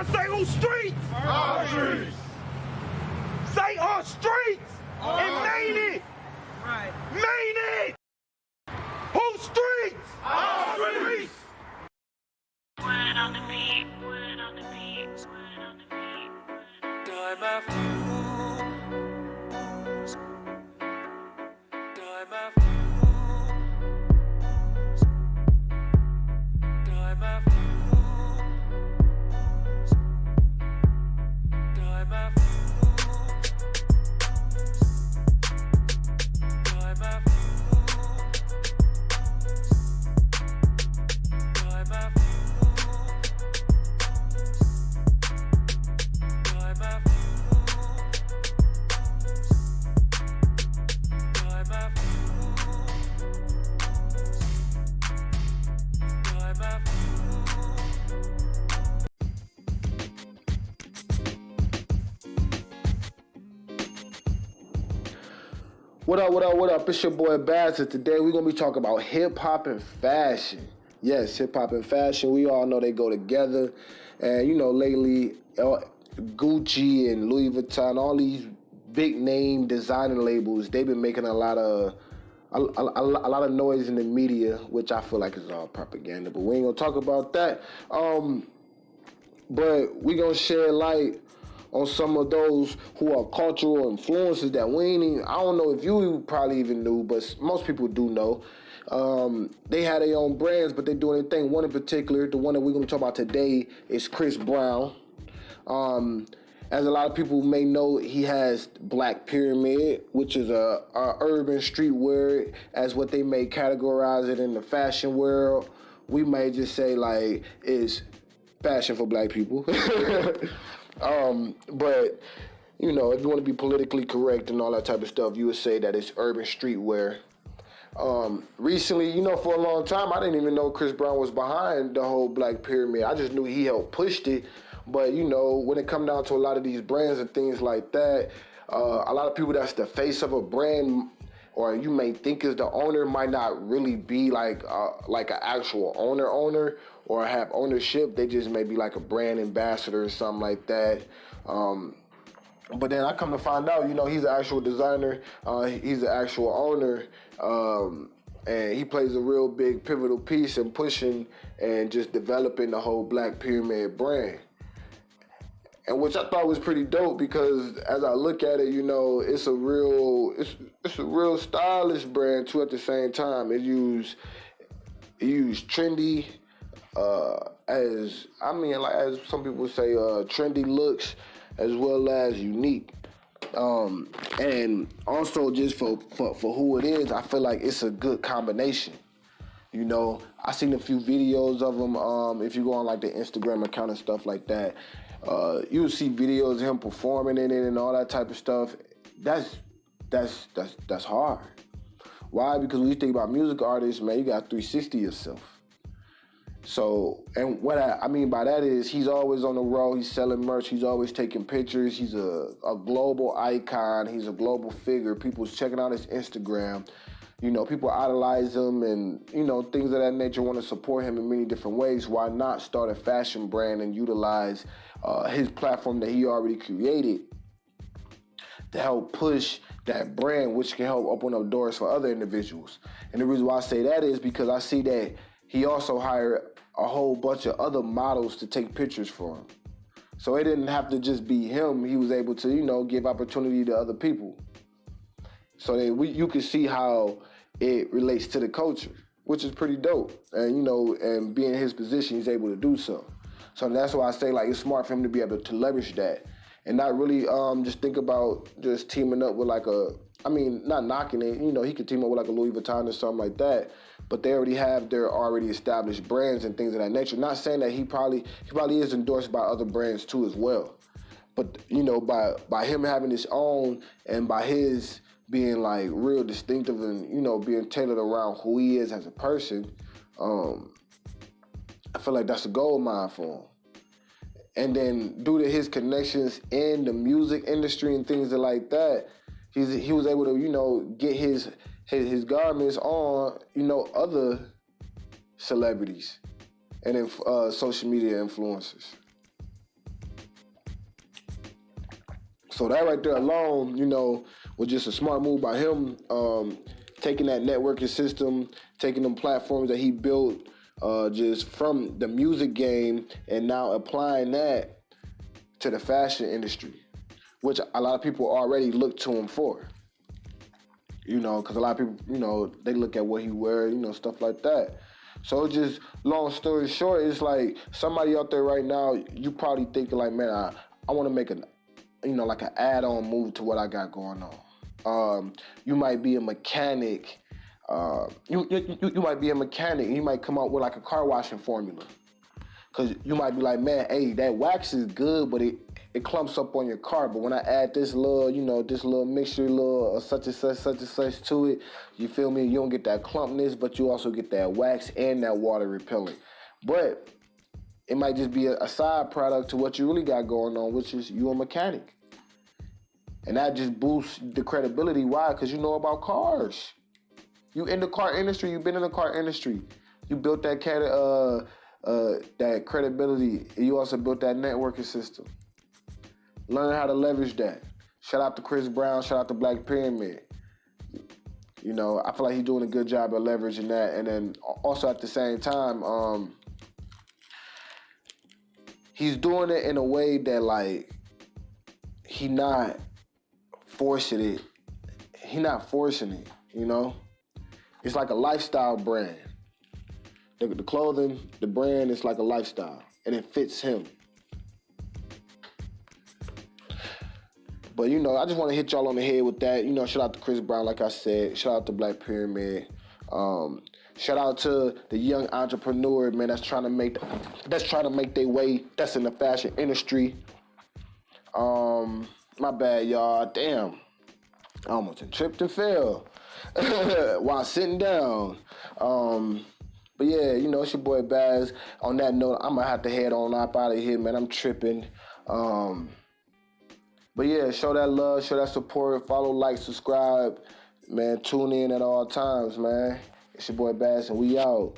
Say on streets. Our streets. Say on streets. And made it. Right. Made it. Whose streets? Our streets. Word on the beat, word on the beat, word on the beat. Time after time after time after time after time after time after What up, what up, what up? It's your boy Bazz, and today we're going to be talking about hip-hop and fashion. Yes, hip-hop and fashion, we all know they go together. And, you know, lately, Gucci and Louis Vuitton, all these big-name designer labels, they've been making a lot of noise in the media, which I feel like is all propaganda. But we ain't going to talk about that. But we going to shed light on some of those who are cultural influences that we ain't even, I don't know if you probably even knew, but most people do know. They had their own brands, but they doing their thing. One in particular, the one that we're going to talk about today, is Chris Brown. As a lot of people may know, he has Black Pyramid, which is a urban streetwear, as what they may categorize it in the fashion world. We may just say, like, it's fashion for black people. But, you know, if you want to be politically correct and all that type of stuff, you would say that it's urban streetwear. Recently, you know, for a long time, I didn't even know Chris Brown was behind the whole Black Pyramid. I just knew he helped pushed it. But, you know, when it come down to a lot of these brands and things like that, a lot of people that's the face of a brand, or you may think is the owner, might not really be like an actual owner, or have ownership. They just may be like a brand ambassador or something like that. But then I come to find out, you know, he's an actual designer. He's an actual owner. And he plays a real big pivotal piece in pushing and just developing the whole Black Pyramid brand. And which I thought was pretty dope, because as I look at it, you know, it's a real stylish brand too. At the same time, it use trendy, as some people say, trendy looks as well as unique. And also just for who it is, I feel like it's a good combination. You know, I seen a few videos of him. If you go on like the Instagram account and stuff like that, you'll see videos of him performing in it and all that type of stuff. That's hard. Why? Because when you think about music artists, man, you got 360 yourself. So, and what I mean by that is he's always on the road, he's selling merch, he's always taking pictures, he's a global icon, he's a global figure. People's checking out his Instagram. You know, people idolize him and, you know, things of that nature, want to support him in many different ways. Why not start a fashion brand and utilize his platform that he already created to help push that brand, which can help open up doors for other individuals. And the reason why I say that is because I see that he also hired a whole bunch of other models to take pictures for him. So it didn't have to just be him. He was able to, you know, give opportunity to other people. So that you can see how it relates to the culture, which is pretty dope. And, you know, and being in his position, he's able to do so. So that's why I say, like, it's smart for him to be able to leverage that and not really just think about just teaming up with like not knocking it. You know, he could team up with like a Louis Vuitton or something like that, but they already have their already established brands and things of that nature. Not saying that he probably is endorsed by other brands too as well. But, you know, by him having his own and by his being like real distinctive and, you know, being tailored around who he is as a person, I feel like that's a gold mine for him. And then due to his connections in the music industry and things like that, he was able to, you know, get his garments on, you know, other celebrities and social media influencers. So that right there alone, you know, was just a smart move by him, taking that networking system, taking them platforms that he built just from the music game and now applying that to the fashion industry, which a lot of people already look to him for. You know, because a lot of people, you know, they look at what he wears, you know, stuff like that. So just long story short, it's like somebody out there right now, you probably thinking like, man, I want to make like an add-on move to what I got going on. You might be a mechanic. You might be a mechanic. You might come out with like a car washing formula. Cause you might be like, man, hey, that wax is good, but it clumps up on your car. But when I add this little mixture, such and such to it, you feel me? You don't get that clumpness, but you also get that wax and that water repellent. But it might just be a side product to what you really got going on, which is you a mechanic. And that just boosts the credibility. Why? Because you know about cars. You in the car industry. You've been in the car industry. You built that credibility. And you also built that networking system. Learn how to leverage that. Shout out to Chris Brown. Shout out to Black Pyramid. You know, I feel like he's doing a good job at leveraging that. And then also at the same time, he's doing it in a way that like he not forcing it. He not forcing it, you know? It's like a lifestyle brand. The clothing, the brand is like a lifestyle, and it fits him. But, you know, I just want to hit y'all on the head with that. You know, shout out to Chris Brown, like I said. Shout out to Black Pyramid. Shout out to the young entrepreneur, man, that's trying to make their way. That's in the fashion industry. My bad, y'all. Damn. I almost tripped and fell while sitting down. But yeah, you know, it's your boy Bazz. On that note, I'm gonna have to head on up out of here, man. I'm tripping. But yeah, show that love, show that support, follow, like, subscribe, man. Tune in at all times, man. It's your boy Bazz, and we out.